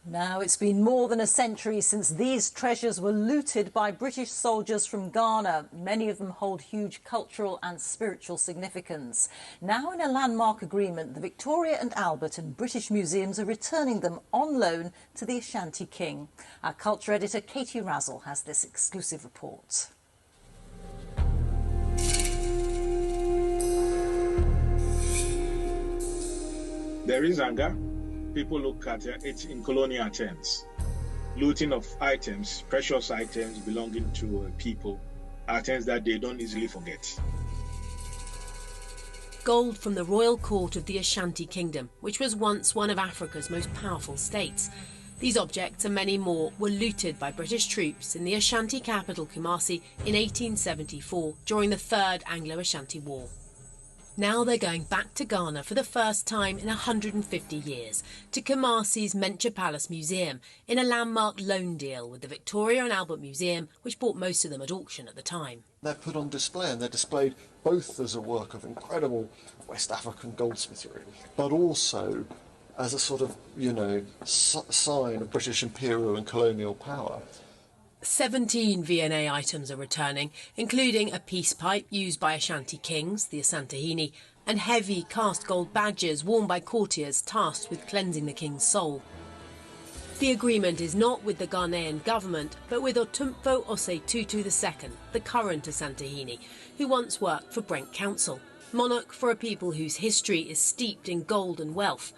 Now, it's been more than a century since these treasures were looted by British soldiers from Ghana. Many of them hold huge cultural and spiritual significance. Now, in a landmark agreement, the Victoria and Albert and British museums are returning them on loan to the Ashanti King. Our culture editor Katie Razzle has this exclusive report. There is anger. People look at it in colonial terms. Looting of items, precious items belonging to people, items that they don't easily forget. Gold from the royal court of the Ashanti Kingdom, which was once one of Africa's most powerful states. These objects and many more were looted by British troops in the Ashanti capital Kumasi in 1874 during the Third Anglo-Ashanti War. Now they're going back to Ghana for the first time in 150 years, to Kumasi's Mencha Palace Museum, in a landmark loan deal with the Victoria and Albert Museum, which bought most of them at auction at the time. They're put on display, and they're displayed both as a work of incredible West African goldsmithery, but also as a sort of, sign of British imperial and colonial power. 17 V&A items are returning, including a peace pipe used by Ashanti kings, the Asantehene, and heavy cast gold badges worn by courtiers tasked with cleansing the king's soul. The agreement is not with the Ghanaian government, but with Otumfo Osei Tutu II, the current Asantehene, who once worked for Brent Council, monarch for a people whose history is steeped in gold and wealth.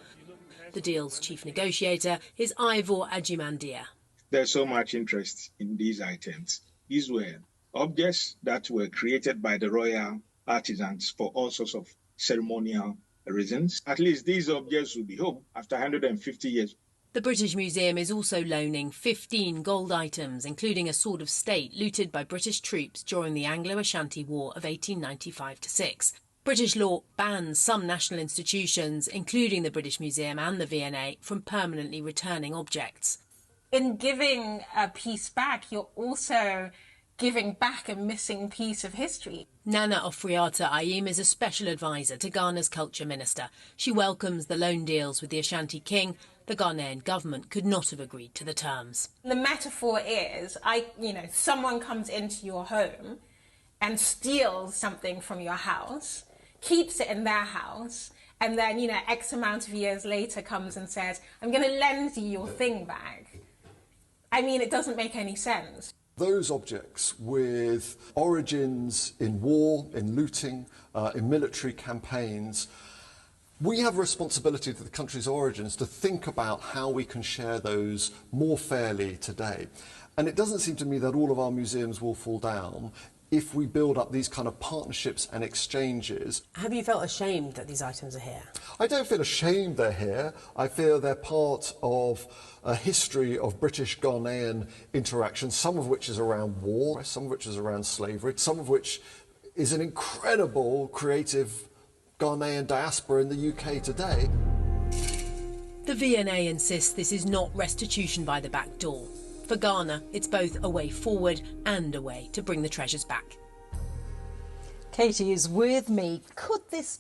The deal's chief negotiator is Ivor Ajimandia. There's so much interest in these items. These were objects that were created by the royal artisans for all sorts of ceremonial reasons. At least these objects will be home after 150 years. The British Museum is also loaning 15 gold items, including a sword of state looted by British troops during the Anglo-Ashanti War of 1895-6. British law bans some national institutions, including the British Museum and the V&A, from permanently returning objects. In giving a piece back, you're also giving back a missing piece of history. Nana Ofriata Ayim is a special advisor to Ghana's culture minister. She welcomes the loan deals with the Ashanti King. The Ghanaian government could not have agreed to the terms. The metaphor is, someone comes into your home and steals something from your house, keeps it in their house, and then, X amount of years later comes and says, I'm going to lend you your thing back. It doesn't make any sense. Those objects with origins in war, in looting, in military campaigns, we have a responsibility to the country's origins to think about how we can share those more fairly today. And it doesn't seem to me that all of our museums will fall down if we build up these kind of partnerships and exchanges. Have you felt ashamed that these items are here? I don't feel ashamed they're here. I feel they're part of a history of British-Ghanaian interaction, some of which is around war, some of which is around slavery, some of which is an incredible creative Ghanaian diaspora in the UK today. The V&A insists this is not restitution by the back door. For Ghana, it's both a way forward and a way to bring the treasures back. Katie is with me. Could this